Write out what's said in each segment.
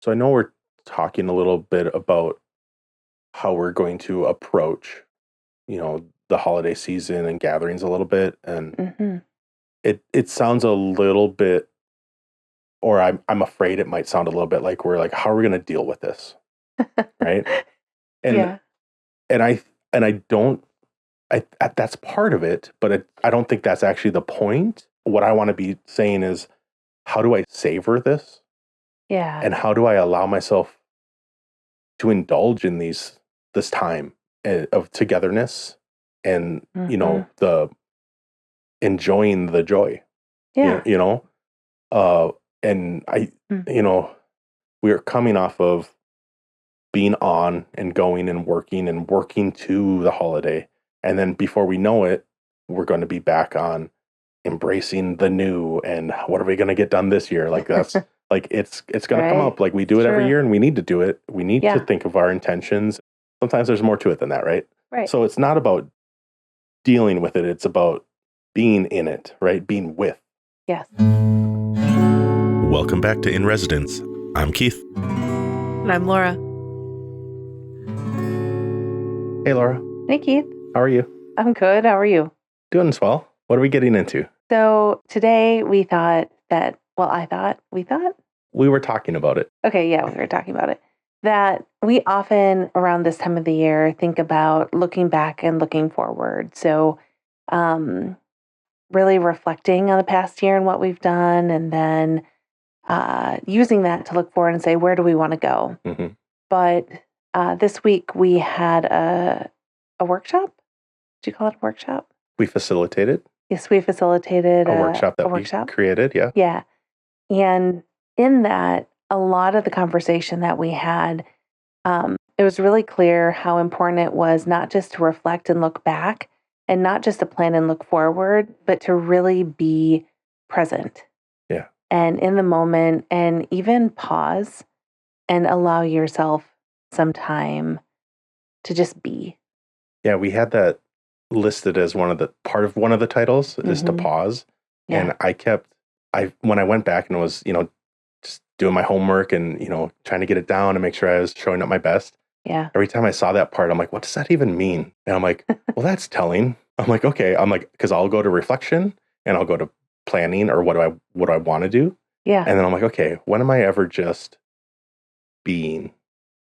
So I know we're talking a little bit about how we're going to approach, the holiday season and gatherings a little bit. And hmm it sounds a little bit, or I'm afraid it might sound a little bit like we're like, how are we going to deal with this? Right. And, Yeah. and I don't, that's part of it, but I don't think that's actually the point. What I want to be saying is, how do I savor this? Yeah. And how do I allow myself to indulge in this time of togetherness and hmm the enjoying the joy, Yeah. you know uh and I Mm. you know we are coming off of being on and going and working to the holiday, and then before we know it, we're going to be back on embracing the new and what are we going to get done this year. Like that's like it's going to come Right. up, like we do It's it every true. year, and we need to do it. We need to Yeah. think of our intentions. Sometimes there's more to it than that, right? Right. So it's not about dealing with it, it's about being in it, right? Being with. Yes. Welcome back to In Residence. I'm Keith. And I'm Laura. Hey Laura, Hey, Keith. how are you? I'm good. How are you? Doing swell. What are we getting into? So today we thought that, well, we thought, We were talking about it. okay, yeah, we were talking about it, that we often around this time of the year think about looking back and looking forward. So, um, really reflecting on the past year and what we've done, and then using that to look forward and say, where do we want to go? Mm-hmm. But this week we had a workshop. Did you call it a workshop? We facilitated Yes, we facilitated a workshop that a we workshop. created. Yeah. Yeah. And in that, a lot of the conversation that we had, it was really clear how important it was not just to reflect and look back and not just to plan and look forward, but to really be present. Yeah. And in the moment and even pause and allow yourself some time to just be. Yeah. We had that listed as one of the titles is to Mm-hmm. pause. Yeah. And when I went back and was, just doing my homework and, trying to get it down and make sure I was showing up my best. Yeah. Every time I saw that part, I'm like, what does that even mean? And I'm like, well, that's telling. I'm like, okay. I'm like, because I'll go to reflection and I'll go to planning or what do I want to do? Yeah. And then I'm like, okay, when am I ever just being?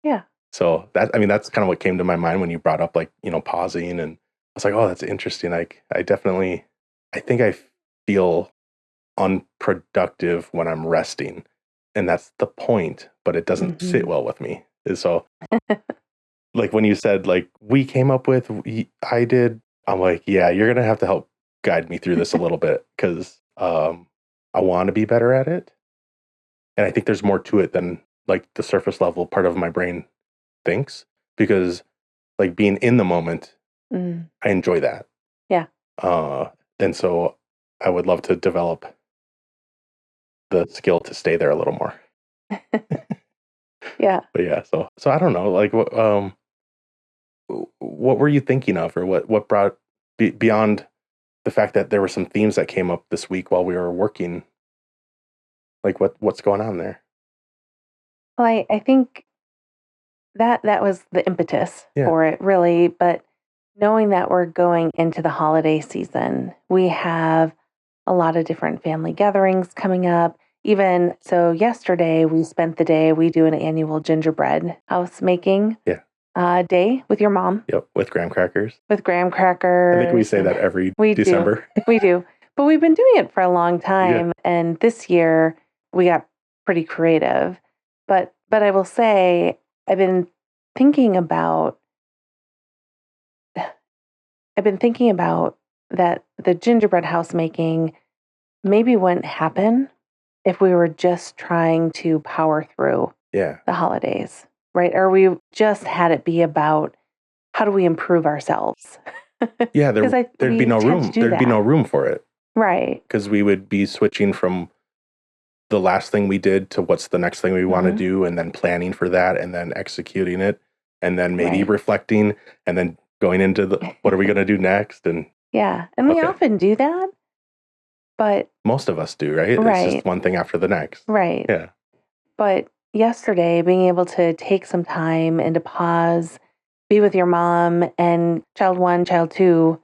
Yeah. So that's kind of what came to my mind when you brought up like, pausing, and I was like, oh, that's interesting. I definitely, I think I feel unproductive when I'm resting, and that's the point, but it doesn't sit well with me. And so like when you said like we came up with, I did, I'm like, yeah, you're going to have to help guide me through this a little bit because I want to be better at it. And I think there's more to it than like the surface level part of my brain thinks, because like being in the moment, Mm. I enjoy that. Yeah. And so I would love to develop the skill to stay there a little more. Yeah. But yeah, so I don't know, like what were you thinking of, or what brought beyond the fact that there were some themes that came up this week while we were working, like what's going on there? Well, I think that was the impetus Yeah. for it, really. But knowing that we're going into the holiday season, we have a lot of different family gatherings coming up. Even so, yesterday we spent the day, we do an annual gingerbread house making day with your mom. Yep, with graham crackers. With graham crackers. I think we say that every December. We do. But we've been doing it for a long time. Yeah. And this year we got pretty creative. But I will say, I've been thinking about that the gingerbread house making maybe wouldn't happen if we were just trying to power through the holidays, right? Or we just had it be about how do we improve ourselves? Yeah, there'd be no room. There'd be no room for it. Right. Because we would be switching from the last thing we did to what's the next thing we want to do, and then planning for that, and then executing it, and then maybe reflecting, and then going into the what are we going to do next? And yeah, and we often do that, but most of us do, right? It's just one thing after the next. Right. Yeah. But yesterday, being able to take some time and to pause, be with your mom and child one, child two,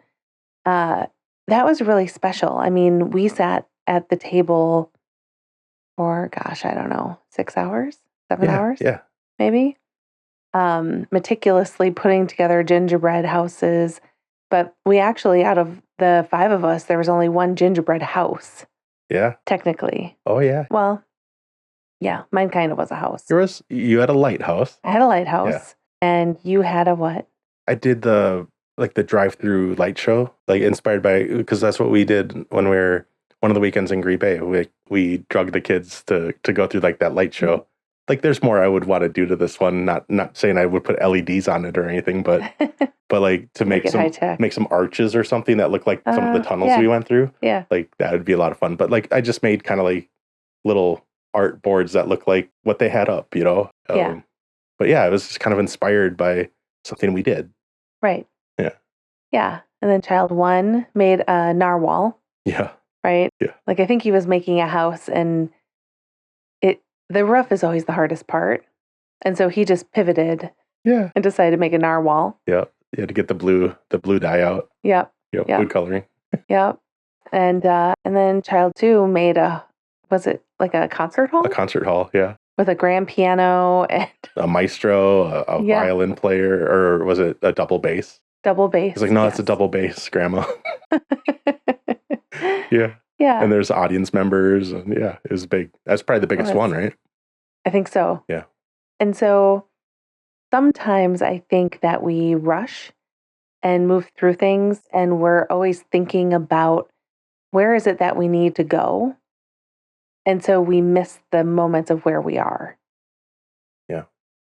uh, that was really special. I mean, we sat at the table for, gosh, I don't know, 6 hours, 7 hours, Yeah. maybe, meticulously putting together gingerbread houses. But we actually, out of the five of us, there was only one gingerbread house, Yeah. technically. Oh, yeah. Well, yeah, mine kind of was a house. You had a lighthouse. I had a lighthouse, and you had a what? I did the drive-through light show, like inspired by, because that's what we did when we were one of the weekends in Green Bay. We drugged the kids to go through like that light show. Like there's more I would want to do to this one. Not saying I would put LEDs on it or anything, but like to make some arches or something that look like some of the tunnels we went through. Yeah. Like that would be a lot of fun. But like I just made kind of like little art boards that look like what they had up, you know? But yeah, it was just kind of inspired by something we did. Right. Yeah. Yeah. And then child one made a narwhal. Yeah. Right? Yeah. Like I think he was making a house, and the roof is always the hardest part. And so he just pivoted and decided to make a narwhal. Yeah. You had to get the blue dye out. Yep. Food coloring. Yep. And then child two made was it like a concert hall? A concert hall, yeah. With a grand piano and a maistro, a violin player, or was it a double bass? Double bass. It's like, no, it's a double bass, Grandma. Yeah. Yeah. And there's audience members, and it was big. That's probably the biggest one, right? I think so. Yeah. And so sometimes I think that we rush and move through things, and we're always thinking about where is it that we need to go. And so we miss the moments of where we are. Yeah.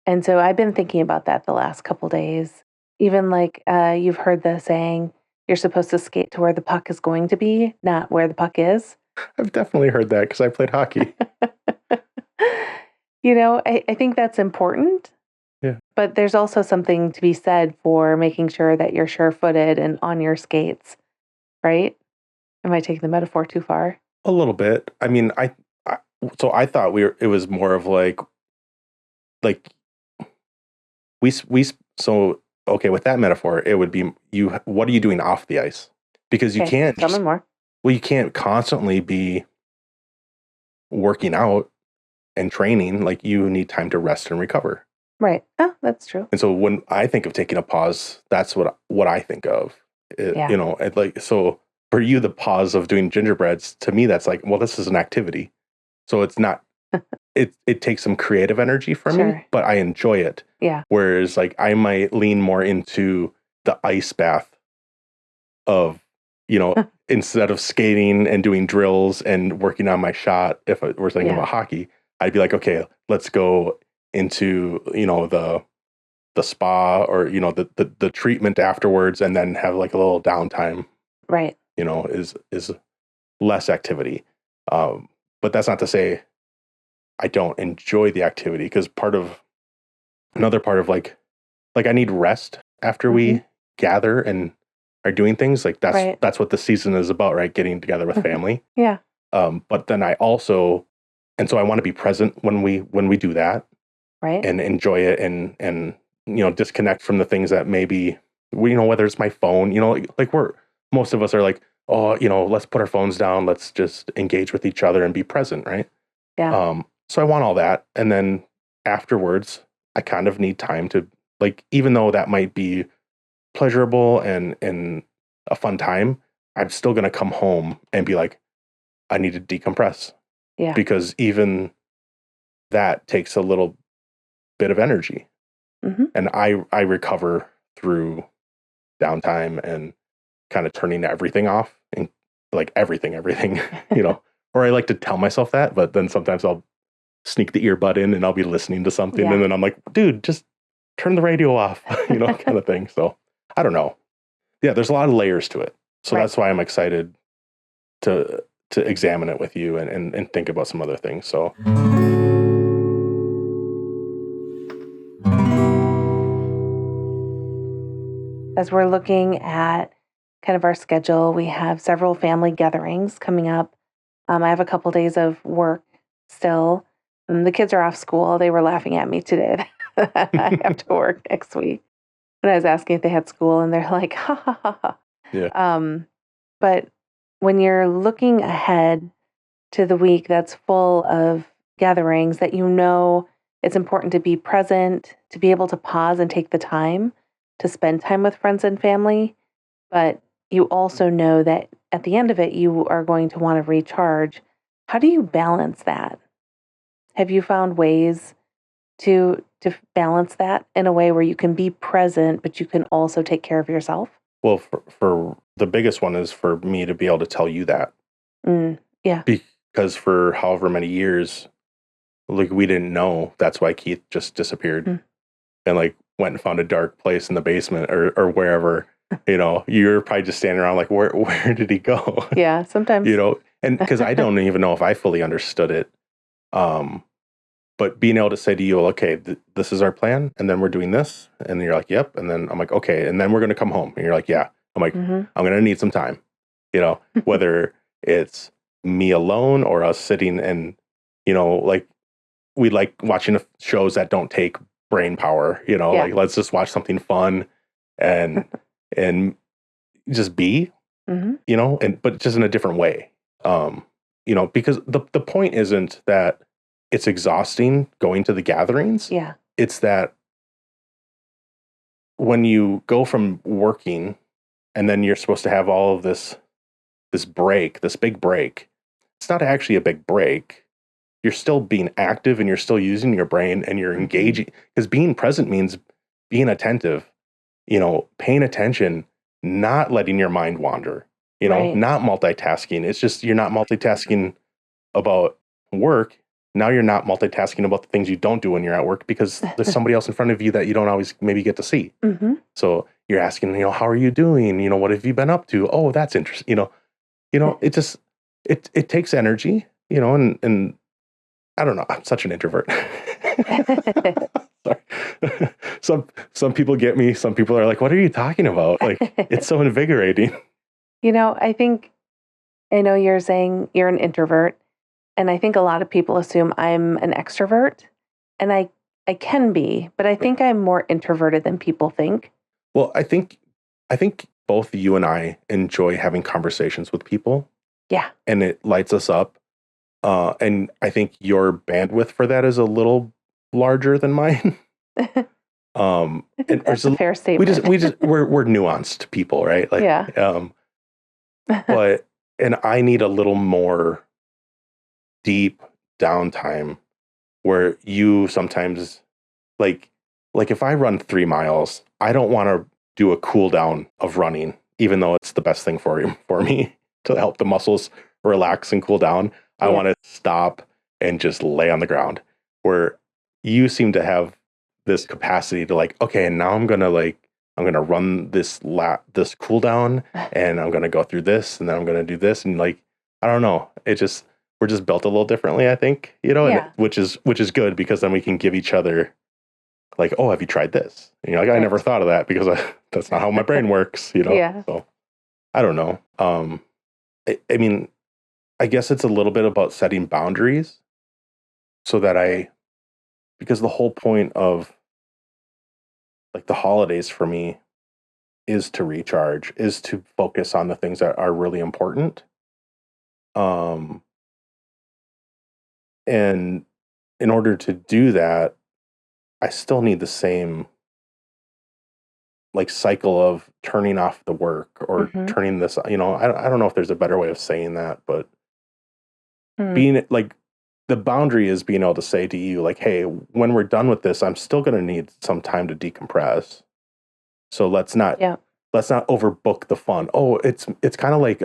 And so I've been thinking about that the last couple days. Even like you've heard the saying, you're supposed to skate to where the puck is going to be, not where the puck is. I've definitely heard that because I played hockey. I think that's important. Yeah. But there's also something to be said for making sure that you're sure-footed and on your skates, right? Am I taking the metaphor too far? A little bit. I mean, I thought it was more of like so okay, with that metaphor, it would be what are you doing off the ice? Because you can't tell me more. Well, you can't constantly be working out and training. Like you need time to rest and recover. Right. Oh, that's true. And so when I think of taking a pause, that's what I think of. So for you, the pause of doing gingerbreads, to me, that's like, well, this is an activity. So it's not, it takes some creative energy from me, but I enjoy it. Yeah. Whereas like I might lean more into the ice bath of, instead of skating and doing drills and working on my shot, if we're thinking about hockey, I'd be like, okay, let's go into, the spa or, the treatment afterwards, and then have like a little downtime. Right. Is less activity. But that's not to say I don't enjoy the activity, because another part of like I need rest after we gather and are doing things. Like that's what the season is about, right? Getting together with family. Yeah. But then I also, and so I want to be present when we do that. Right. And enjoy it and disconnect from the things that maybe whether it's my phone, like most of us are like, oh, let's put our phones down. Let's just engage with each other and be present. Right. Yeah. So I want all that. And then afterwards, I kind of need time to, like, even though that might be pleasurable and a fun time, I'm still going to come home and be like, I need to decompress. Yeah. Because even that takes a little bit of energy. Mm-hmm. And I recover through downtime and kind of turning everything off, and like everything, or I like to tell myself that, but then sometimes I'll sneak the earbud in and I'll be listening to something, and then I'm like, dude, just turn the radio off, kind of thing. So I don't know. Yeah, there's a lot of layers to it. So that's why I'm excited to examine it with you and think about some other things. So as we're looking at kind of our schedule, we have several family gatherings coming up. I have a couple days of work still, And the kids are off school. They were laughing at me today. I have to work next week. And I was asking if they had school, and they're like, ha ha ha ha. Yeah. But when you're looking ahead to the week that's full of gatherings that you know it's important to be present, to be able to pause and take the time to spend time with friends and family. But you also know that at the end of it, you are going to want to recharge. How do you balance that? Have you found ways to balance that in a way where you can be present, but you can also take care of yourself? Well, for the biggest one is for me to be able to tell you that. Yeah. Because for however many years, like, we didn't know. That's why Keith just disappeared and like went and found a dark place in the basement or wherever. You're probably just standing around like, where did he go? Yeah, sometimes. And because I don't even know if I fully understood it. But being able to say to you, okay, this is our plan, and then we're doing this, and you're like, yep, and then I'm like, okay, and then we're going to come home, and you're like, yeah. I'm like, I'm going to need some time, whether it's me alone or us sitting and, like, we like watching shows that don't take brain power, like, let's just watch something fun and and just be, but just in a different way. Because the point isn't that it's exhausting going to the gatherings. Yeah. It's that when you go from working and then you're supposed to have all of this break, this big break, it's not actually a big break. You're still being active and you're still using your brain and you're engaging, because being present means being attentive, paying attention, not letting your mind wander, not multitasking. It's just, you're not multitasking about work. Now you're not multitasking about the things you don't do when you're at work because there's somebody else in front of you that you don't always maybe get to see. So you're asking, how are you doing? What have you been up to? Oh, that's interesting. It just, it takes energy, and I don't know. I'm such an introvert. Sorry. Some people get me. Some people are like, what are you talking about? Like, it's so invigorating. I know you're saying you're an introvert. And I think a lot of people assume I'm an extrovert, and I can be, but I think I'm more introverted than people think. Well, I think both you and I enjoy having conversations with people. Yeah. And it lights us up. And I think your bandwidth for that is a little larger than mine. I think that's a fair statement. We're nuanced people, right? Like, yeah. And I need a little more deep downtime where you sometimes like if I run 3 miles, I don't want to do a cool down of running, even though it's the best thing for me to help the muscles relax and cool down. I want to stop and just lay on the ground, where you seem to have this capacity to like, okay, and now I'm going to run this cool down, and I'm going to go through this, and then I'm going to do this. And like, I don't know. We're just built a little differently, I think, and which is good, because then we can give each other like, oh, have you tried this? And you're like, I never thought of that because that's not how my brain works, Yeah. So I don't know. I mean, I guess it's a little bit about setting boundaries so that because the whole point of like the holidays for me is to recharge, is to focus on the things that are really important. And in order to do that, I still need the same like cycle of turning off the work or turning this, I don't know if there's a better way of saying that, but being like, the boundary is being able to say to you like, hey, when we're done with this, I'm still going to need some time to decompress. So let's not overbook the fun. Oh, it's kind of like,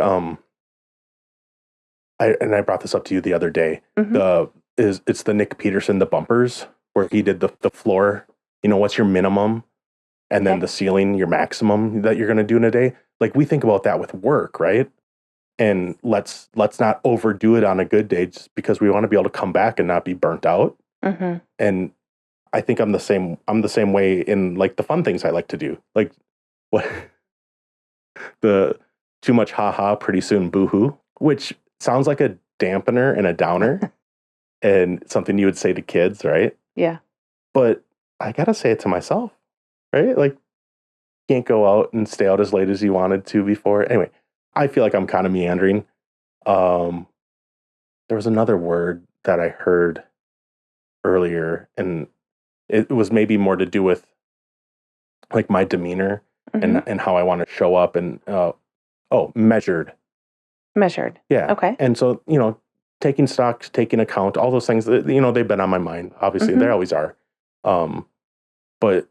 I brought this up to you the other day. It's the Nick Peterson, the bumpers, where he did the floor, what's your minimum? And then the ceiling, your maximum that you're going to do in a day. Like, we think about that with work, right? And let's not overdo it on a good day, just because we want to be able to come back and not be burnt out. And I think I'm the same way in like the fun things I like to do. Like, what the too much haha, pretty soon boohoo, which sounds like a dampener and a downer. and something you would say to kids, right? Yeah. But I gotta say it to myself, right? Like, can't go out and stay out as late as you wanted to before. Anyway, I feel like I'm kind of meandering. Um, there was another word that I heard earlier, and it was maybe more to do with like my demeanor Mm-hmm. and how I want to show up and measured. Measured. Yeah. Okay. And so, taking stocks, taking account, all those things that, they've been on my mind. Obviously, Mm-hmm. they always are. But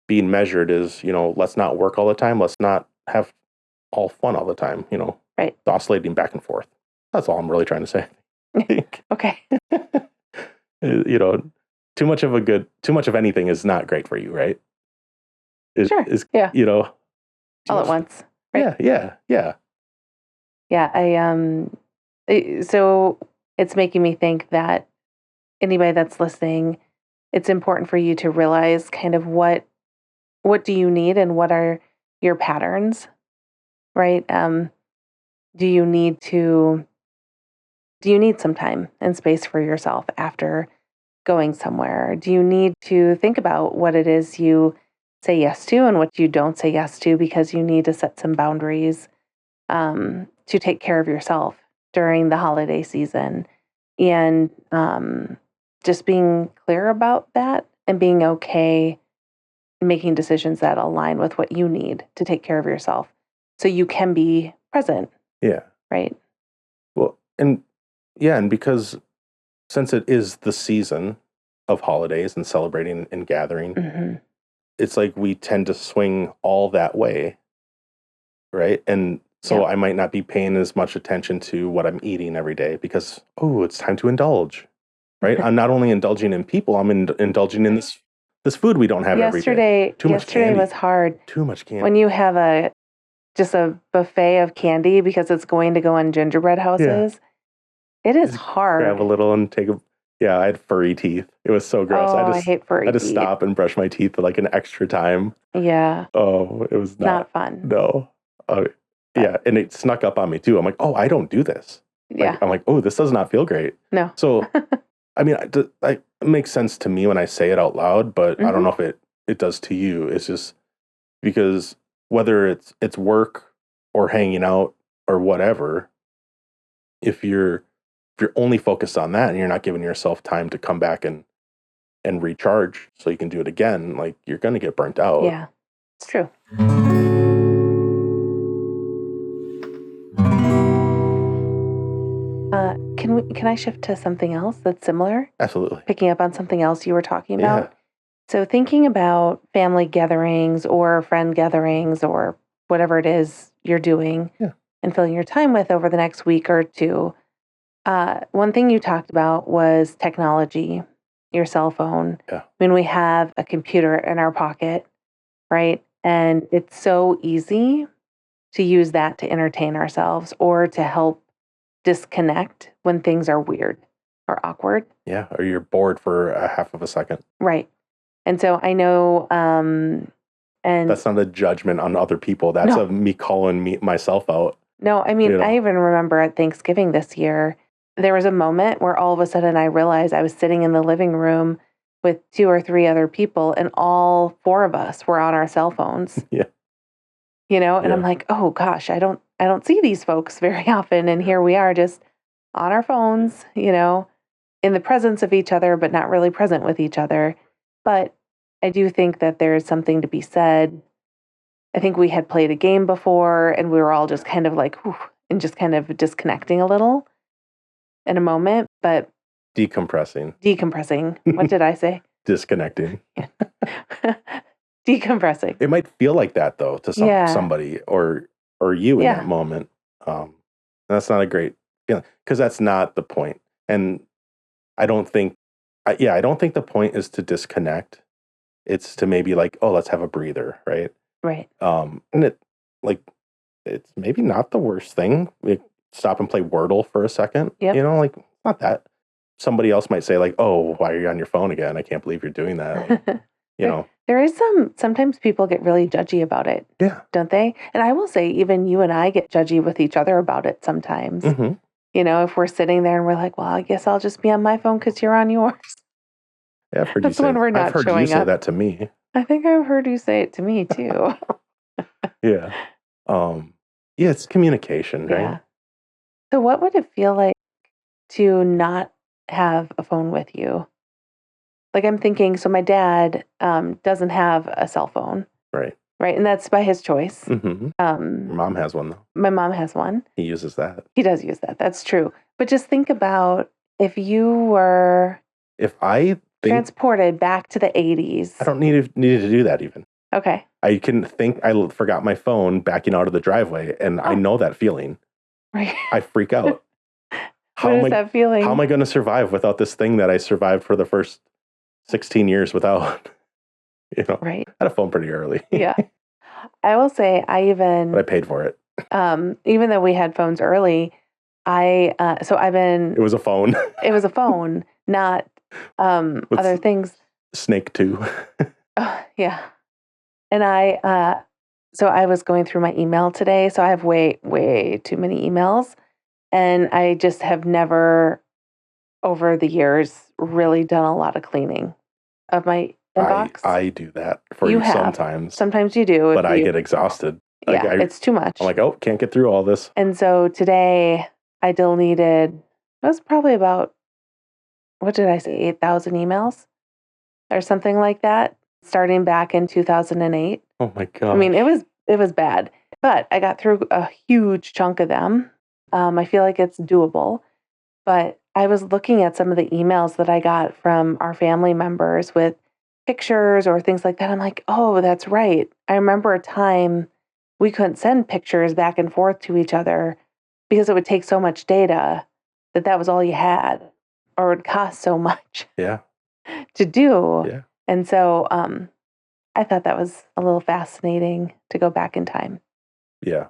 being measured is, let's not work all the time. Let's not have all fun all the time, Right. oscillating back and forth. That's all I'm really trying to say. Okay. Too much of anything is not great for you, right? Sure. Yeah. All at once. Right? Yeah. Yeah. So it's making me think that anybody that's listening, it's important for you to realize kind of what do you need and what are your patterns, right? Do you need some time and space for yourself after going somewhere? Do you need to think about what it is you say yes to and what you don't say yes to because you need to set some boundaries to take care of yourself during the holiday season? And just being clear about that and being okay making decisions that align with what you need to take care of yourself so you can be present. Yeah. Right. Well, and because since it is the season of holidays and celebrating and gathering, Mm-hmm. it's like we tend to swing all that way, right? And so I might not be paying as much attention to what I'm eating every day because, it's time to indulge, right? I'm not only indulging in people, I'm indulging in this food we don't have every day. Yesterday was hard. Too much candy. When you have just a buffet of candy because it's going to go in gingerbread houses, it is hard. Grab a little and take a... Yeah, I had furry teeth. It was so gross. I hate furry teeth. I had to stop and brush my teeth for like an extra time. Yeah. Oh, it was not fun. No. Yeah, and it snuck up on me too. I'm like, I don't do this. Yeah. I'm like, this does not feel great. No. So, I mean, it makes sense to me when I say it out loud, but I don't know if it does to you. It's just because whether it's work or hanging out or whatever, if you're only focused on that and you're not giving yourself time to come back and recharge so you can do it again, like you're going to get burnt out. Yeah, it's true. Can I shift to something else that's similar? Absolutely. Picking up on something else you were talking about. Yeah. So thinking about family gatherings or friend gatherings or whatever it is you're doing and filling your time with over the next week or two. One thing you talked about was technology, your cell phone. Yeah. When we have a computer in our pocket, right? And it's so easy to use that to entertain ourselves or to help disconnect when things are weird or awkward. Yeah, or you're bored for a half of a second. Right. And so I know, and that's not a judgment on other people. That's me calling myself out. No, I mean, I even remember at Thanksgiving this year, there was a moment where all of a sudden I realized I was sitting in the living room with 2 or 3 other people and all 4 of us were on our cell phones. Yeah. And I'm like, oh gosh, I don't see these folks very often. And here we are just on our phones, in the presence of each other, but not really present with each other. But I do think that there's something to be said. I think we had played a game before and we were all just kind of like, whew, and just kind of disconnecting a little in a moment, but decompressing. What did I say? Disconnecting. Decompressing. It might feel like that though to somebody or you in that moment. That's not a great feeling because that's not the point. And I don't think the point is to disconnect. It's to maybe like, let's have a breather, right? Right. And it's maybe not the worst thing. We stop and play Wordle for a second. Yep. Not that. Somebody else might say like, oh, why are you on your phone again? I can't believe you're doing that. There is sometimes people get really judgy about it. Yeah. Don't they? And I will say, even you and I get judgy with each other about it sometimes. Mm-hmm. if we're sitting there and we're like, well, I guess I'll just be on my phone because you're on yours. Yeah, I've heard That's when we're not showing you say up. that to me. I think I've heard you say it to me too. Yeah. Yeah, it's communication, right? Yeah. So what would it feel like to not have a phone with you? Like I'm thinking, so my dad doesn't have a cell phone. Right. Right. And that's by his choice. Mm-hmm. Your mom has one, though. My mom has one. He uses that. He does use that. That's true. But just think about if you were transported back to the 80s. I don't need to do that even. Okay. I can think I forgot my phone backing out of the driveway, and I know that feeling. Right. I freak out. What is that feeling? How am I going to survive without this thing that I survived for the first 16 years without? Right. I had a phone pretty early. Yeah. I will say but I paid for it. Even though we had phones early, it was a phone. It was a phone, not other things. Snake 2. Yeah. And I was going through my email today, so I have way, way too many emails. And I just have never, over the years, really done a lot of cleaning of my inbox. I do that for you sometimes. Sometimes you do. But I get exhausted. Yeah, it's too much. I'm like, oh, can't get through all this. And so today I deleted, it was probably about, what did I say, 8,000 emails or something like that, starting back in 2008. Oh my God. I mean, it was bad, but I got through a huge chunk of them. I feel like it's doable, but I was looking at some of the emails that I got from our family members with pictures or things like that. I'm like, oh, that's right. I remember a time we couldn't send pictures back and forth to each other because it would take so much data that was all you had, or it would cost so much to do. Yeah. And so I thought that was a little fascinating to go back in time. Yeah.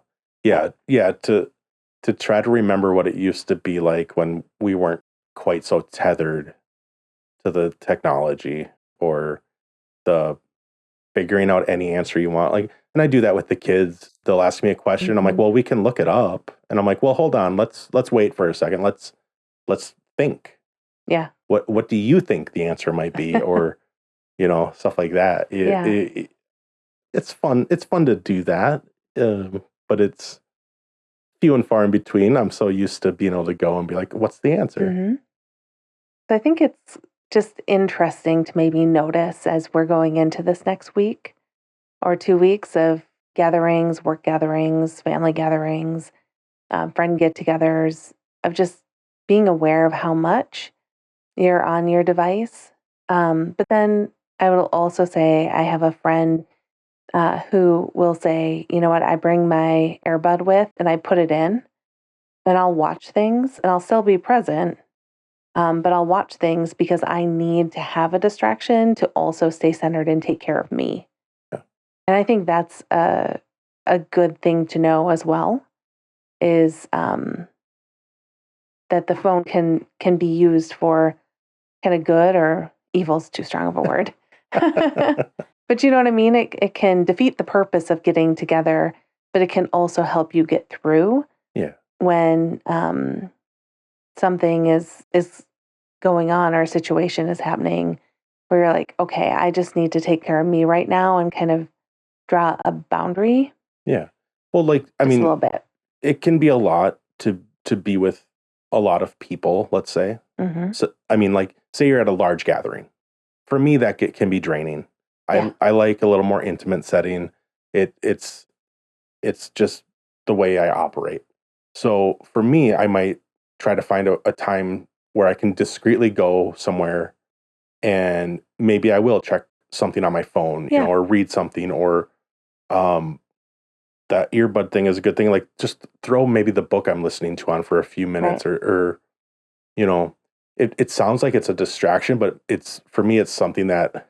To try to remember what it used to be like when we weren't quite so tethered to the technology or the figuring out any answer you want. Like, and I do that with the kids. They'll ask me a question. Mm-hmm. I'm like, well, we can look it up. And I'm like, well, hold on. Let's wait for a second. Let's think. Yeah. What do you think the answer might be? Or, stuff like that. It's fun. It's fun to do that. But it's few and far in between. I'm so used to being able to go and be like, what's the answer? Mm-hmm. So I think it's just interesting to maybe notice as we're going into this next week or 2 weeks of gatherings, work gatherings, family gatherings, friend get-togethers, of just being aware of how much you're on your device. But then I will also say I have a friend who will say, you know what, I bring my earbud with and I put it in and I'll watch things and I'll still be present. But I'll watch things because I need to have a distraction to also stay centered and take care of me. Yeah. And I think that's a good thing to know as well, is that the phone can be used for kind of good, or evil's too strong of a word. But you know what I mean? It can defeat the purpose of getting together, but it can also help you get through when something is going on or a situation is happening where you're like, okay, I just need to take care of me right now and kind of draw a boundary. Yeah. Well, a little bit. It can be a lot to be with a lot of people, let's say. Mm-hmm. So, say you're at a large gathering. For me, that can be draining. Yeah. I like a little more intimate setting. It's just the way I operate. So for me, I might try to find a time where I can discreetly go somewhere, and maybe I will check something on my phone, or read something, or that earbud thing is a good thing. Like, just throw maybe the book I'm listening to on for a few minutes, or it sounds like it's a distraction, but for me, it's something that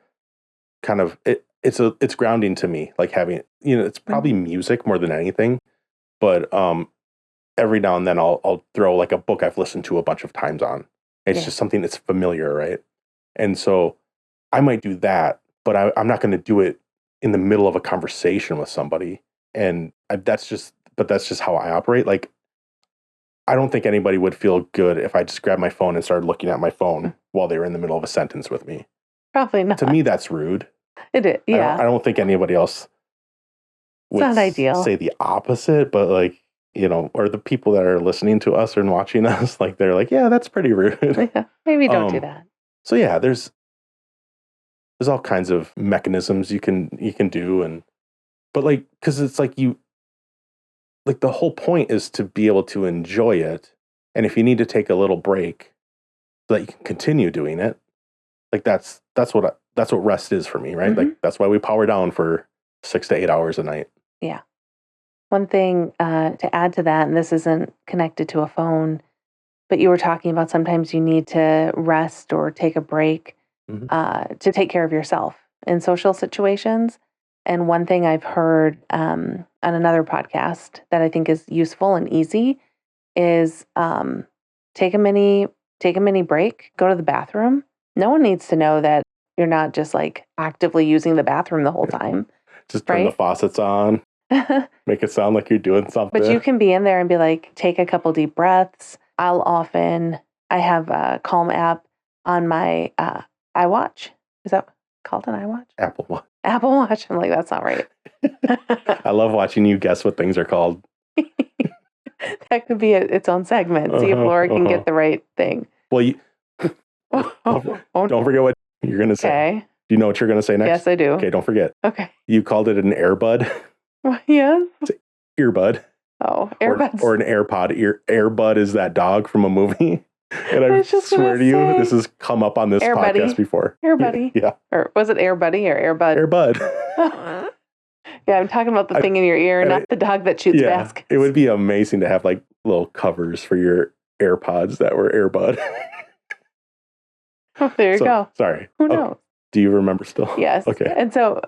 kind of it's grounding to me. Like having, it's probably music more than anything, but every now and then I'll throw like a book I've listened to a bunch of times on. It's just something that's familiar, right? And so I might do that, but I'm not going to do it in the middle of a conversation with somebody. And that's just how I operate. Like, I don't think anybody would feel good if I just grabbed my phone and started looking at my phone while they were in the middle of a sentence with me. Probably not. To me, that's rude. It is, yeah. I don't think anybody else would not ideal. say the opposite, but like, or the people that are listening to us and watching us, like they're like, yeah, that's pretty rude. Yeah, maybe don't do that. So yeah, there's all kinds of mechanisms you can do, but like, because it's like like the whole point is to be able to enjoy it, and if you need to take a little break so that you can continue doing it, like that's what rest is for me, right? Mm-hmm. Like that's why we power down for 6 to 8 hours a night. Yeah. One thing to add to that, and this isn't connected to a phone, but you were talking about sometimes you need to rest or take a break to take care of yourself in social situations. And one thing I've heard on another podcast that I think is useful and easy is take a mini break, go to the bathroom. No one needs to know that you're not just like actively using the bathroom the whole time. Just turn the faucets on, make it sound like you're doing something. But you can be in there and be like, take a couple deep breaths. I have a Calm app on my iWatch. Is that called an iWatch? Apple Watch. Apple Watch. I'm like, that's not right. I love watching you guess what things are called. That could be its own segment. See if Laura can get the right thing. Well, don't forget what you're going to say. Okay. Do you know what you're going to say next? Yes, I do. Okay, don't forget. Okay. You called it an earbud. Yeah. It's an earbud. Oh, earbuds. Or an AirPod. Airbud is that dog from a movie. And I swear to you, this has come up on this podcast before. Airbuddy. Yeah. Or was it Airbuddy or Airbud? Airbud. Yeah, I'm talking about the thing in your ear, not the dog that shoots baskets. It would be amazing to have like little covers for your AirPods that were Airbud. Oh, there you go. Sorry. Who knows? Do you remember still? Yes. Okay. And so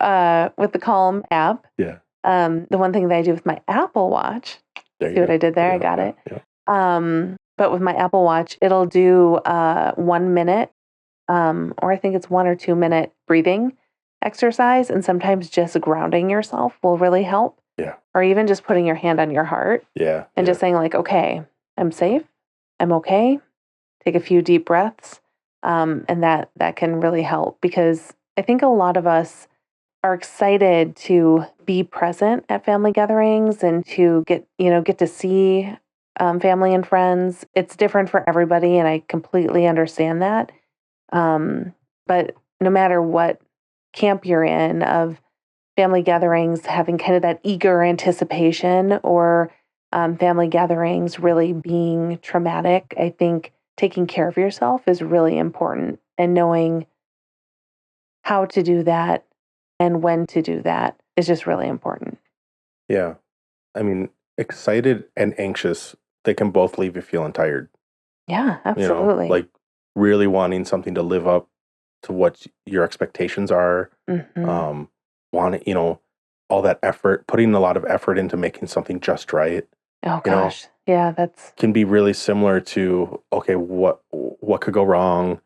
with the Calm app, the one thing that I do with my Apple Watch, see what I did there? I got it. Yeah. But with my Apple Watch, it'll do 1 minute, or I think it's 1 or 2 minute breathing exercise. And sometimes just grounding yourself will really help. Yeah. Or even just putting your hand on your heart. Yeah. And just saying like, okay, I'm safe. I'm okay. Take a few deep breaths. And that can really help, because I think a lot of us are excited to be present at family gatherings and to get to see family and friends. It's different for everybody, and I completely understand that. But no matter what camp you're in of family gatherings, having kind of that eager anticipation, or family gatherings really being traumatic, I think taking care of yourself is really important, and knowing how to do that and when to do that is just really important. Yeah. I mean, excited and anxious, they can both leave you feeling tired. Yeah, absolutely. Like really wanting something to live up to what your expectations are. Mm-hmm. Wanting, all that effort, putting a lot of effort into making something just right. Oh gosh. Yeah, that's can be really similar to, okay, what could go wrong?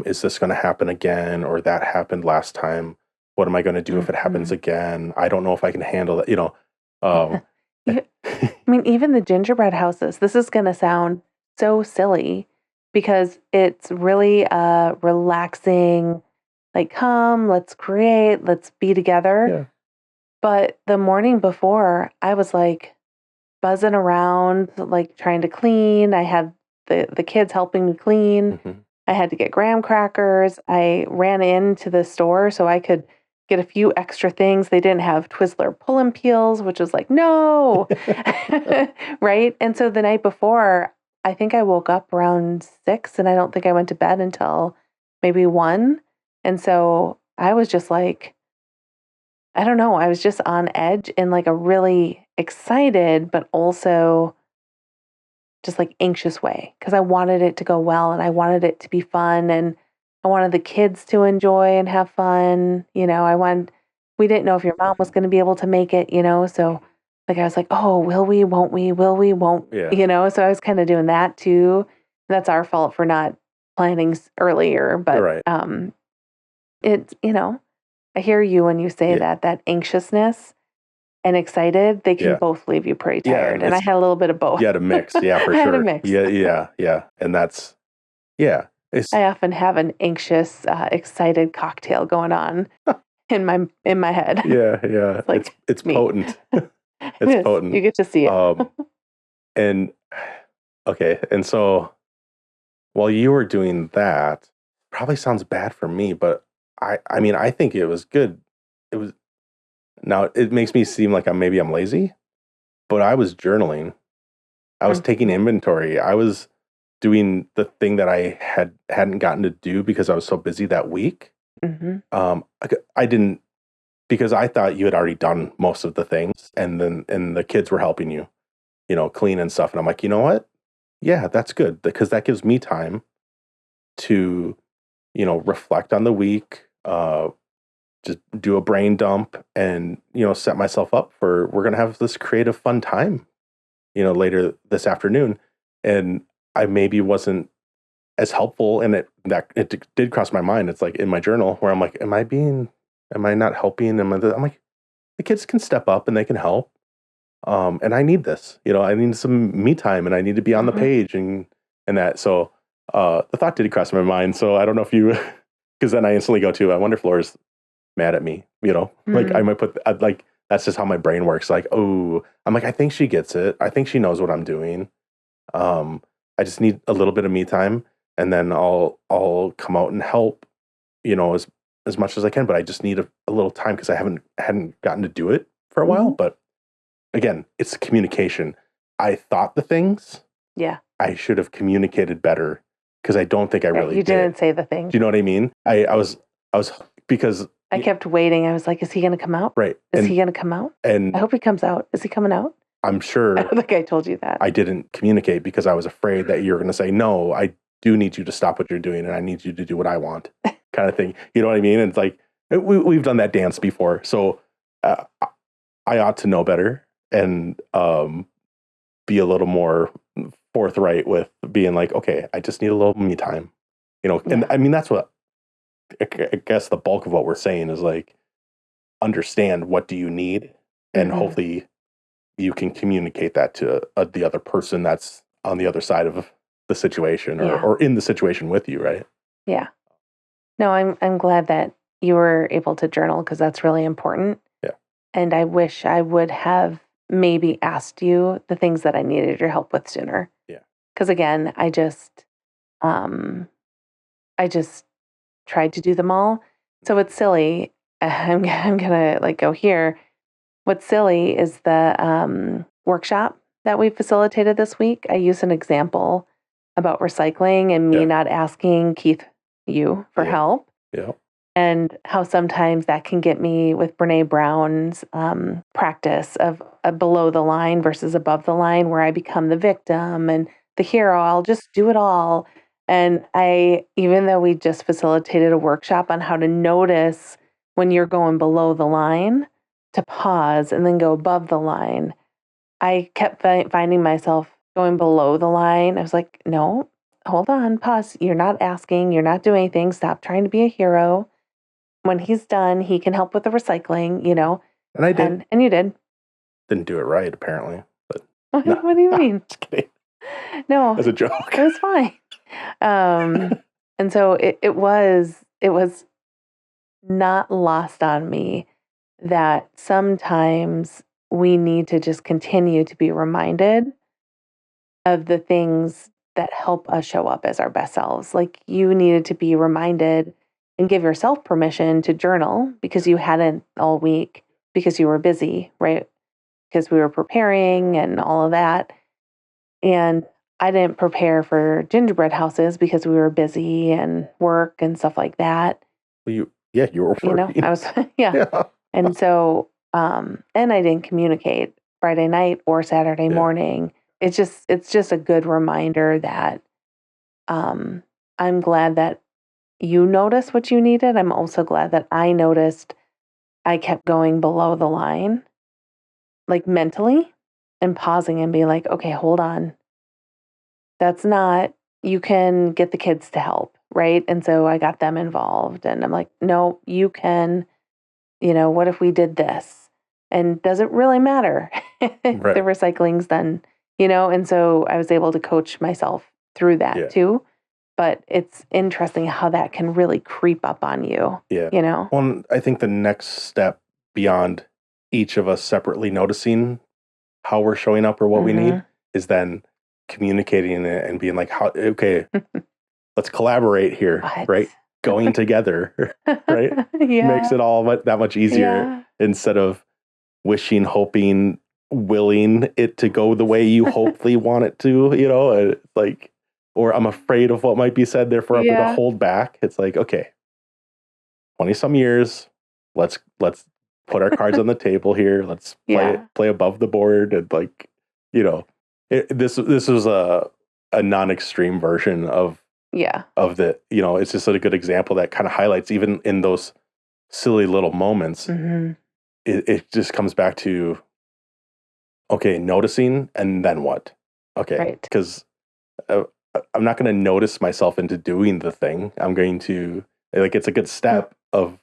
Is this going to happen again? Or that happened last time? What am I going to do if it happens again? I don't know if I can handle that, I mean, even the gingerbread houses, this is going to sound so silly because it's really relaxing, like, come, let's create, let's be together. Yeah. But the morning before, I was like buzzing around, like trying to clean. I had the kids helping me clean. Mm-hmm. I had to get graham crackers. I ran into the store so I could get a few extra things. They didn't have Twizzler pull-and peels, which was like, no. Right? And so the night before, I think I woke up around 6, and I don't think I went to bed until maybe 1. And so I was just like, I don't know, I was just on edge in like a really excited, but also just like anxious way, because I wanted it to go well and I wanted it to be fun, and I wanted the kids to enjoy and have fun. We didn't know if your mom was going to be able to make it, so like I was like, oh, will we, won't we, will we, won't, yeah. So I was kind of doing that too. That's our fault for not planning earlier, but right. It's, I hear you when you say that anxiousness. and excited, they can Yeah. both leave you pretty Yeah, tired. And I had a little bit of both. You had a mix. Yeah, for I had a sure. mix. Yeah. And that's, yeah. I often have an anxious, excited cocktail going on in my head. Yeah. It's like It's me. potent. It It's is. potent. You get to see it. And okay. And so while you were doing that, probably sounds bad for me, but I mean, I think it was good. It was, now it makes me seem like I'm lazy, but I was journaling. I was taking inventory. I was doing the thing that I hadn't gotten to do because I was so busy that week. I didn't, because I thought you had already done most of the things, and the kids were helping you, clean and stuff. And I'm like, you know what? Yeah, that's good, because that gives me time to, reflect on the week, just do a brain dump, and set myself up for, we're gonna have this creative fun time, later this afternoon. And I maybe wasn't as helpful, and it did cross my mind. It's like in my journal where I'm like, am I not helping? I'm like, the kids can step up and they can help. And I need this, I need some me time, and I need to be on the page and that. So the thought did cross my mind. So I don't know if you, because then I instantly go to, I wonder if Laura's mad at me, like I might put, like, that's just how my brain works. Like, oh, I'm like, I think she gets it. I think she knows what I'm doing. I just need a little bit of me time, and then I'll come out and help, as much as I can. But I just need a little time, because I hadn't gotten to do it for a while. But again, it's communication. I thought the things. Yeah. I should have communicated better, because I don't think I really did. You didn't say the thing. Do you know what I mean? I was because I kept waiting. I was like, is he going to come out? Right. Is he going to come out? And I hope he comes out. Is he coming out? I'm sure. I don't think I told you that. I didn't communicate because I was afraid that you're going to say, no, I do need you to stop what you're doing, and I need you to do what I want, kind of thing. You know what I mean? And it's like, we've done that dance before. So I ought to know better, and be a little more forthright with being like, okay, I just need a little me time, and I mean, that's what, I guess the bulk of what we're saying is like, understand what do you need, and hopefully you can communicate that to the other person that's on the other side of the situation, or in the situation with you, right? Yeah. No, I'm glad that you were able to journal, because that's really important. Yeah. And I wish I would have maybe asked you the things that I needed your help with sooner. Yeah. Because again, I just tried to do them all. So it's silly. I'm gonna like go here. What's silly is the workshop that we facilitated this week. I used an example about recycling and me not asking Keith, you, for help. Yeah. And how sometimes that can get me with Brene Brown's practice of a below the line versus above the line, where I become the victim and the hero. I'll just do it all. And even though we just facilitated a workshop on how to notice when you're going below the line, to pause and then go above the line, I kept finding myself going below the line. I was like, no, hold on, pause. You're not asking, you're not doing anything. Stop trying to be a hero. When he's done, he can help with the recycling, And I did. And you did. Didn't do it right, apparently. But What do you mean? Just kidding. No, as a joke. It was fine. And so it was not lost on me that sometimes we need to just continue to be reminded of the things that help us show up as our best selves. Like, you needed to be reminded and give yourself permission to journal, because you hadn't all week, because you were busy, right? Because we were preparing and all of that. And I didn't prepare for gingerbread houses because we were busy and work and stuff like that. Well, you were working. I was, yeah. And so, and I didn't communicate Friday night or Saturday morning. It's just a good reminder that I'm glad that you noticed what you needed. I'm also glad that I noticed I kept going below the line, like mentally, and pausing and being like, okay, hold on. That's not, you can get the kids to help, right? And so I got them involved, and I'm like, no, you can, what if we did this? and doesn't really matter if the Right. recycling's done, and so I was able to coach myself through that Yeah. too. But it's interesting how that can really creep up on you, Yeah. you know? Well, and I think the next step beyond each of us separately noticing how we're showing up or what we need is then communicating it and being like, how, okay, let's collaborate here, What? right? Going together, right? Yeah. Makes it all that much easier instead of wishing, hoping, willing it to go the way you hopefully want it to, like, or I'm afraid of what might be said, therefore I'm going to hold back. It's like, okay, 20 some years, let's put our cards on the table here. Let's play above the board. And like, this was a non-extreme version of the, it's just a good example that kind of highlights, even in those silly little moments, it just comes back to, okay, noticing, and then what? Okay, because I'm not going to notice myself into doing the thing. I'm going to, like, it's a good step of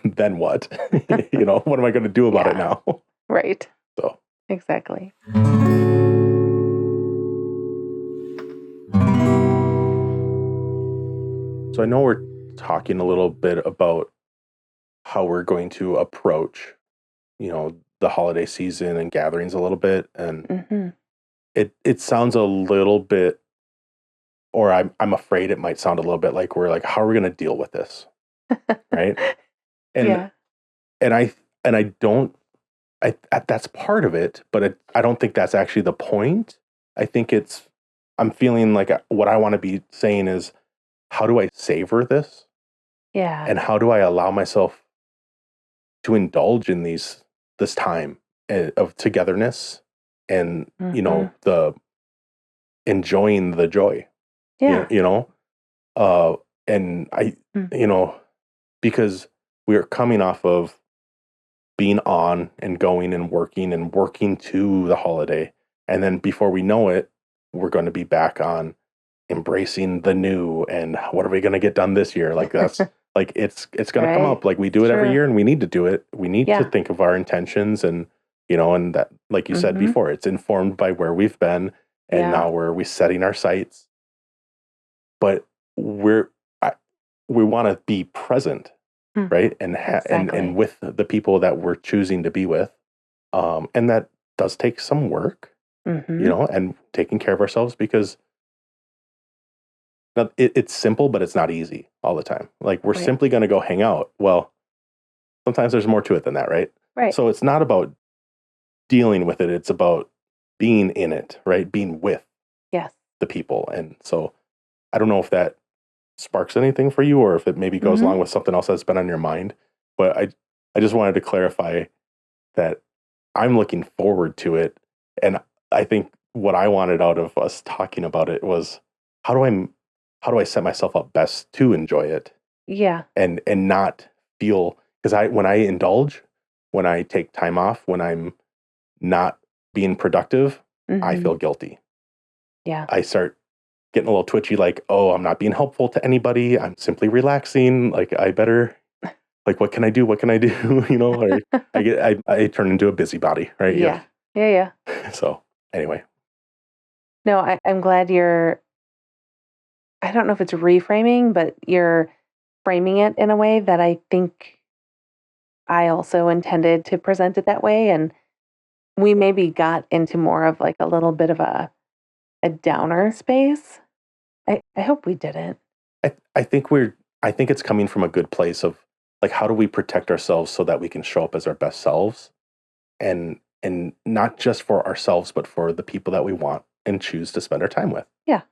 then what? What am I going to do about it now? Right. So exactly. So I know we're talking a little bit about how we're going to approach, the holiday season and gatherings a little bit, and it sounds a little bit, or I'm afraid it might sound a little bit like we're like, how are we going to deal with this, right? And and I don't, that's part of it, but I don't think that's actually the point. I think I'm feeling like what I want to be saying is, how do I savor this? Yeah. And how do I allow myself to indulge in this time of togetherness and, the enjoying the joy, and because we are coming off of being on and going and working to the holiday. And then before we know it, we're going to be back on embracing the new and what are we going to get done this year? Like that's like, it's going to come up. Like we do it every year and we need to do it. We need to think of our intentions and, and that, like you said before, it's informed by where we've been and now where we're setting our sights. But we want to be present, right? And and with the people that we're choosing to be with. And that does take some work, and taking care of ourselves, because it's simple, but it's not easy all the time. Like we're simply going to go hang out. Well, sometimes there's more to it than that, right? Right. So it's not about dealing with it. It's about being in it, right? Being with the people. And so I don't know if that sparks anything for you or if it maybe goes along with something else that's been on your mind. But I just wanted to clarify that I'm looking forward to it. And I think what I wanted out of us talking about it was, how do I set myself up best to enjoy it? Yeah. And not feel, because when I indulge, when I take time off, when I'm not being productive, I feel guilty. Yeah. I start getting a little twitchy, like, oh, I'm not being helpful to anybody. I'm simply relaxing. Like I better, like, what can I do? What can I do? Or I turn into a busybody, right? Yeah. Yeah. So anyway. No, I'm glad I don't know if it's reframing, but you're framing it in a way that I think I also intended to present it that way. And we maybe got into more of like a little bit of a downer space. I hope we didn't. I think it's coming from a good place of like, how do we protect ourselves so that we can show up as our best selves, and not just for ourselves, but for the people that we want and choose to spend our time with. Yeah.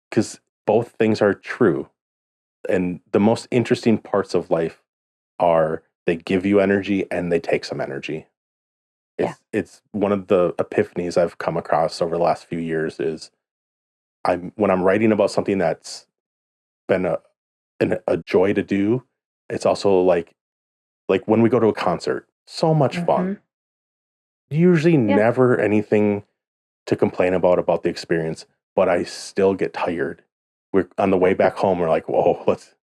Because both things are true. And the most interesting parts of life are they give you energy and they take some energy. It's one of the epiphanies I've come across over the last few years is when I'm writing about something that's been a joy to do, it's also like when we go to a concert, so much fun. Usually never anything to complain about the experience, but I still get tired. We're on the way back home. We're like, whoa, let's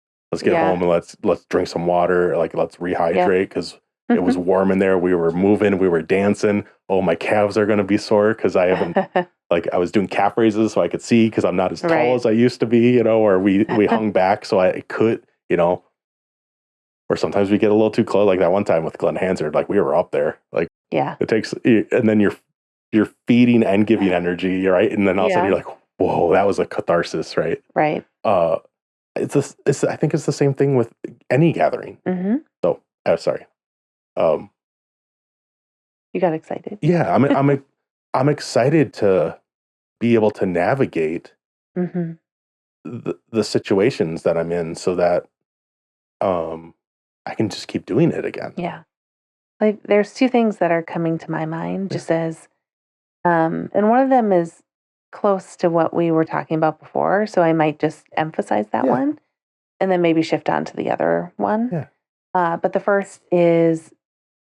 get home and let's drink some water. Like let's rehydrate because It was warm in there. We were moving. We were dancing. Oh, my calves are going to be sore because I haven't, like, I was doing calf raises so I could see because I'm not as tall Right. as I used to be, or we hung back so I could, or sometimes we get a little too close. Like that one time with Glenn Hansard, like we were up there. Like Yeah. it takes, and then you're feeding and giving energy, right? And then all of a sudden you're like, whoa, that was a catharsis, right? Right. I think it's the same thing with any gathering. Mm-hmm. So, sorry. You got excited. Yeah, I'm excited to be able to navigate Mm-hmm. the situations that I'm in, so that I can just keep doing it again. Yeah. Like there's two things that are coming to my mind just as, and one of them is close to what we were talking about before. So I might just emphasize that one and then maybe shift on to the other one. Yeah. But the first is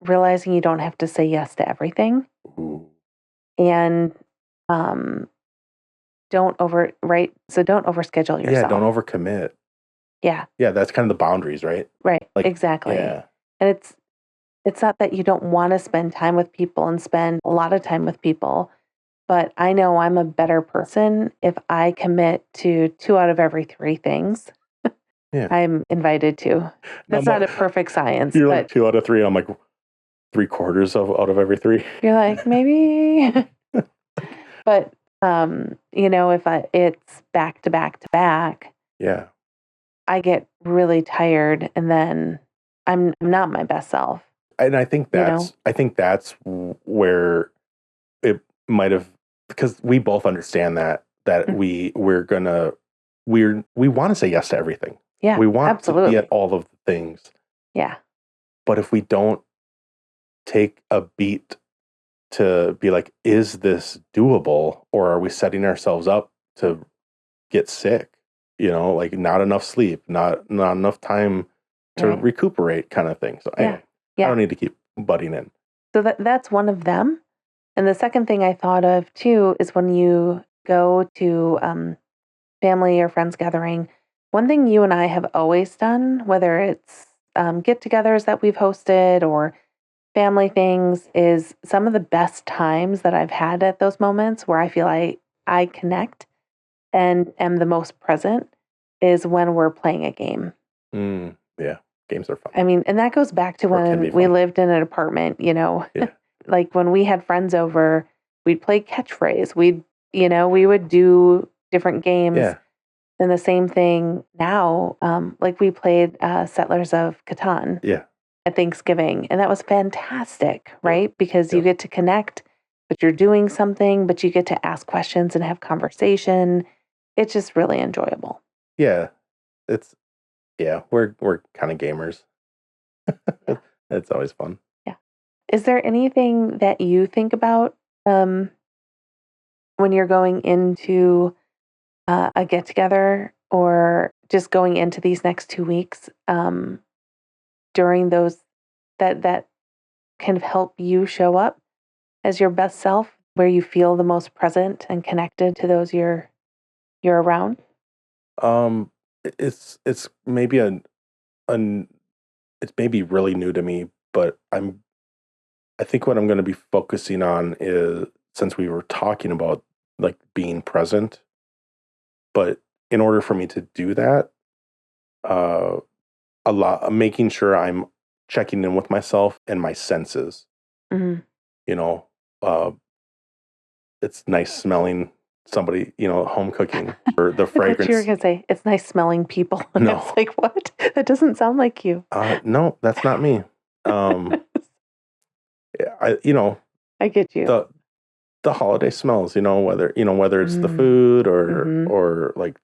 realizing you don't have to say yes to everything. Ooh. And don't overschedule yourself. Yeah, don't overcommit. Yeah. Yeah, that's kind of the boundaries, right? Right. Like, exactly. Yeah. And it's not that you don't want to spend time with people and spend a lot of time with people, but I know I'm a better person if I commit to 2 out of every 3 things. Yeah. I'm invited to. That's not a perfect science. You're but like 2 out of 3. I'm like 3/4 out of every 3. You're like, maybe. But if it's back to back to back, Yeah. I get really tired and then I'm not my best self. And I think that's where it might have, because we both understand that we want to say yes to everything. Yeah, We want absolutely. to be at all of the things. Yeah. But if we don't take a beat to be like, is this doable, or are we setting ourselves up to get sick? Like not enough sleep, not enough time to recuperate, kind of thing. So anyway, I don't need to keep butting in. So that's one of them. And the second thing I thought of too is when you go to family or friends gathering, one thing you and I have always done, whether it's get-togethers that we've hosted or family things, is some of the best times that I've had at those moments where I feel I connect and am the most present is when we're playing a game. Yeah, games are fun. I mean, and that goes back to when we lived in an apartment, like when we had friends over, we'd play catchphrase. We would do different games. Yeah. And the same thing now, like we played Settlers of Catan at Thanksgiving, and that was fantastic, right? Because you get to connect, but you're doing something, but you get to ask questions and have conversation. It's just really enjoyable. Yeah, we're kind of gamers. It's always fun. Yeah. Is there anything that you think about when you're going into a get together or just going into these next 2 weeks during those that kind of help you show up as your best self, where you feel the most present and connected to those you're around? It's maybe it's maybe really new to me, but I think what I'm going to be focusing on is, since we were talking about like being present, but in order for me to do that, making sure I'm checking in with myself and my senses. Mm-hmm. It's nice smelling somebody, home cooking, or the fragrance. I thought you were going to say, it's nice smelling people. And No. It's like, what? That doesn't sound like you. No, that's not me. I get you. The holiday smells, whether it's the food or like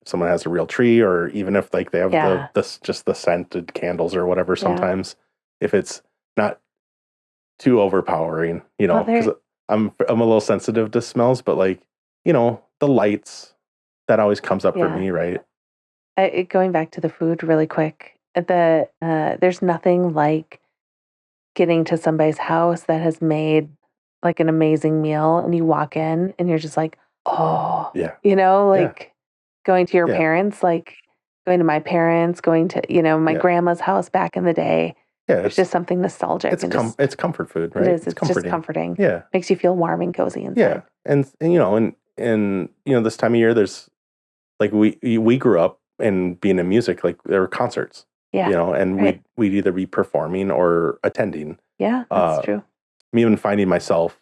someone has a real tree, or even if like they have just the scented candles or whatever. Sometimes if it's not too overpowering, because I'm a little sensitive to smells, but like, the lights, that always comes up for me, right? Going back to the food really quick, there's nothing like getting to somebody's house that has made like an amazing meal, and you walk in and you're just like, oh, going to your parents, like going to my parents, going to, my grandma's house back in the day. Yeah, It's just something nostalgic. it's comfort food, right? It is. It's just comforting. Yeah. Makes you feel warm and cozy inside. Yeah. And this time of year, there's like we grew up and being in music, like there were concerts, Yeah. And we'd either be performing or attending. Yeah, that's true. Me even finding myself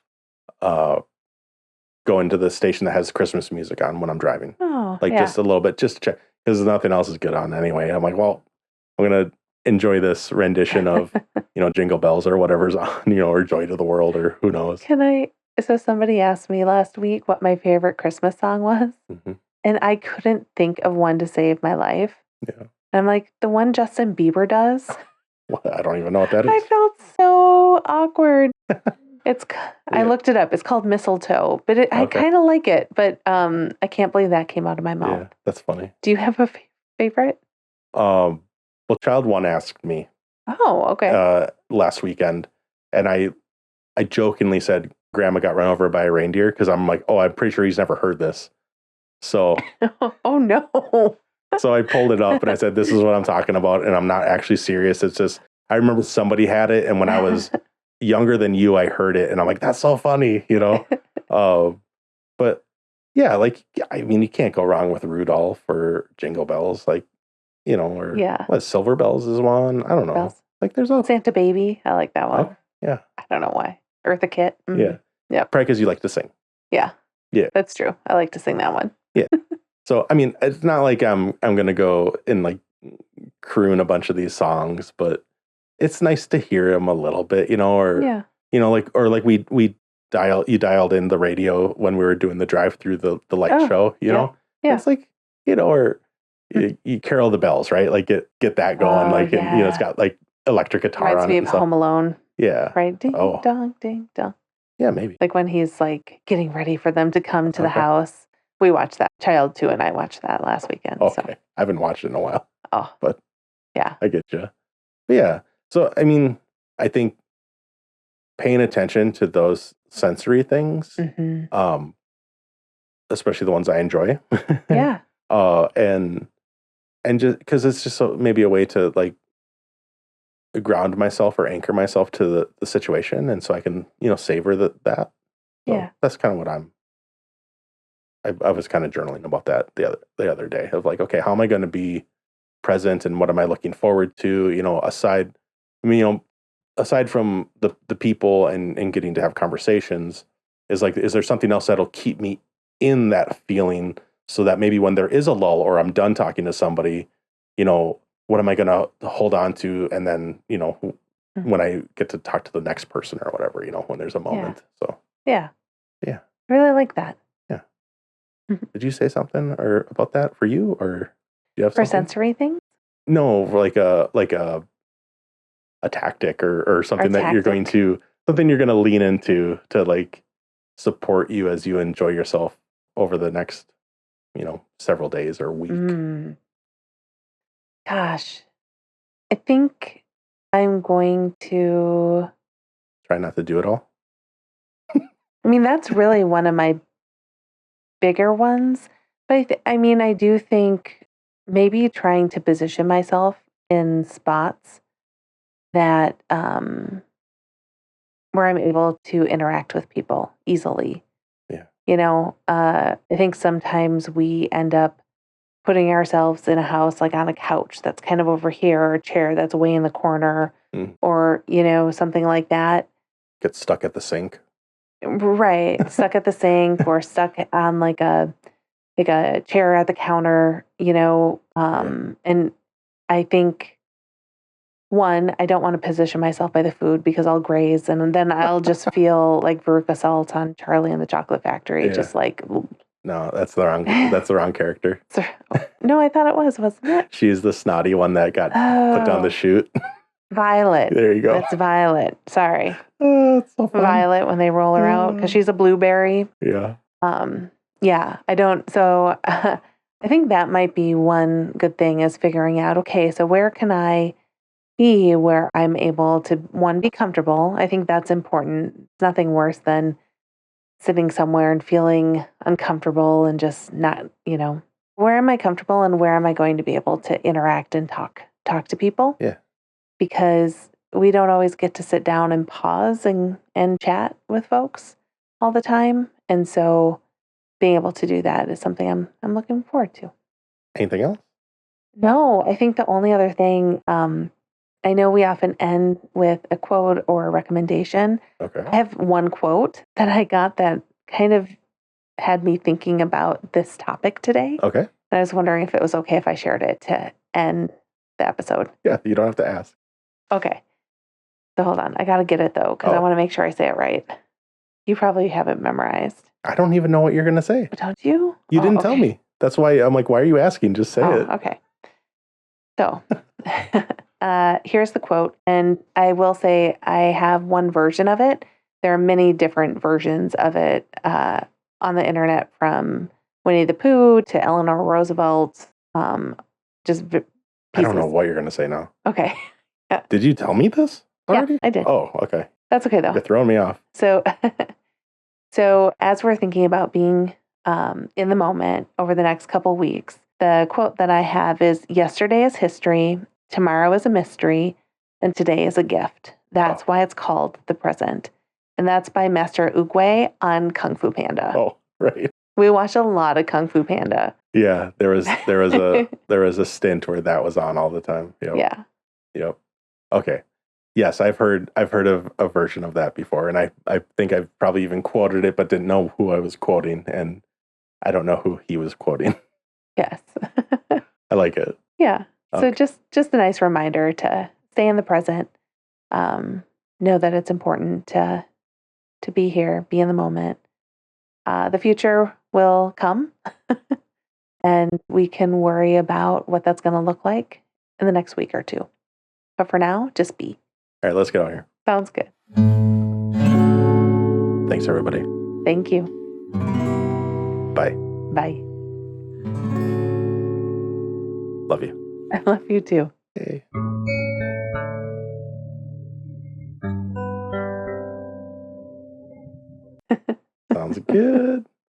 going to the station that has Christmas music on when I'm driving. Oh, just a little bit, just to check, because nothing else is good on anyway. I'm like, well, I'm going to enjoy this rendition of, Jingle Bells or whatever's on, or Joy to the World or who knows. So somebody asked me last week what my favorite Christmas song was, and I couldn't think of one to save my life. Yeah. And I'm like, the one Justin Bieber does. I don't even know what that is. I felt so awkward. I looked it up. It's called Mistletoe, but I kind of like it, but I can't believe that came out of my mouth. Yeah, that's funny. Do you have a favorite? Well, Child One asked me. Oh, okay. Last weekend, and I jokingly said, "Grandma got run over by a reindeer," because I'm like, "Oh, I'm pretty sure he's never heard this." So, oh no. So I pulled it up and I said, "This is what I'm talking about," and I'm not actually serious. It's just I remember somebody had it, and when I was younger than you, I heard it, and I'm like, "That's so funny," But yeah, like you can't go wrong with Rudolph or Jingle Bells, like what Silver Bells is one. I don't know. Bells. Like there's a Santa Baby. I like that one. Oh, yeah. I don't know why. Eartha Kitt. Yeah. Yeah. Probably because you like to sing. Yeah. Yeah. That's true. I like to sing that one. Yeah. So it's not like I'm gonna go and like croon a bunch of these songs, but it's nice to hear them a little bit, or you dialed in the radio when we were doing the drive through the light show, Yeah. It's like, or you carol the bells, right? Like get that going, it's got like electric guitar Reminds on me it of and stuff. Home Alone. Yeah. Right? Ding dong, ding dong. Yeah, maybe. Like when he's like getting ready for them to come to the house. We watched that. Child 2 and I watched that last weekend. Okay. So. I haven't watched it in a while. Oh. But yeah. I get you. But yeah. So, I think paying attention to those sensory things, especially the ones I enjoy. Yeah. And just because it's just maybe a way to like ground myself or anchor myself to the situation, and so I can savor that. So that's kind of what I was kind of journaling about that the other day of like, okay, how am I going to be present and what am I looking forward to? Aside from the people and getting to have conversations, is there something else that'll keep me in that feeling, so that maybe when there is a lull or I'm done talking to somebody, what am I going to hold on to? And then, when I get to talk to the next person or whatever, when there's a moment. So, yeah. Yeah. I really like that. Yeah. Did you say something or about that for you, or do you have for something? Sensory things? No, like a tactic or something that you're going to lean into to like support you as you enjoy yourself over the next, several days or week. Gosh, I think I'm going to try not to do it all. That's really one of my bigger ones. But I do think maybe trying to position myself in spots that where I'm able to interact with people easily. Yeah. I think sometimes we end up putting ourselves in a house, like on a couch that's kind of over here, or a chair that's way in the corner, or, something like that. Get stuck at the sink. Right. Stuck at the sink or stuck on like a chair at the counter, and I think one, I don't want to position myself by the food because I'll graze and then I'll just feel like Veruca Salt on Charlie and the Chocolate Factory, just like. No, that's the wrong character. No, I thought it wasn't it? She's the snotty one that got put down the chute. Violet. There you go. It's Violet. Sorry. It's so fun. Violet when they roll her out because she's a blueberry. Yeah. Yeah, I don't. So I think that might be one good thing is figuring out, okay, so where can I be where I'm able to, one, be comfortable. I think that's important. It's nothing worse than sitting somewhere and feeling uncomfortable and just not, where am I comfortable and where am I going to be able to interact and talk to people? Yeah. Because we don't always get to sit down and pause and chat with folks all the time. And so being able to do that is something I'm looking forward to. Anything else? No, I think the only other thing, I know we often end with a quote or a recommendation. Okay. I have one quote that I got that kind of had me thinking about this topic today. Okay. And I was wondering if it was okay if I shared it to end the episode. Yeah, you don't have to ask. Okay. So hold on. I got to get it though, because I want to make sure I say it right. You probably have it memorized. I don't even know what you're going to say. Don't you? You didn't tell me. That's why I'm like, why are you asking? Just say it. Okay. So here's the quote. And I will say I have one version of it. There are many different versions of it on the internet, from Winnie the Pooh to Eleanor Roosevelt. Just pieces. I don't know what you're going to say now. Okay. Yeah. Did you tell me this already? Yeah, I did. Oh, okay. That's okay though. You're throwing me off. So, as we're thinking about being in the moment over the next couple weeks, the quote that I have is, "Yesterday is history, tomorrow is a mystery, and today is a gift. That's why it's called the present." And that's by Master Oogway on Kung Fu Panda. Oh, right. We watch a lot of Kung Fu Panda. Yeah, there was a stint where that was on all the time. Yep. Yeah. Yep. Okay. Yes, I've heard of a version of that before, and I think I've probably even quoted it, but didn't know who I was quoting, and I don't know who he was quoting. Yes. I like it. Yeah. So just a nice reminder to stay in the present. Know that it's important to be here, be in the moment. The future will come, and we can worry about what that's going to look like in the next week or two. But for now, just be. All right, let's get on here. Sounds good. Thanks, everybody. Thank you. Bye. Bye. Love you. I love you too. Hey. Sounds good.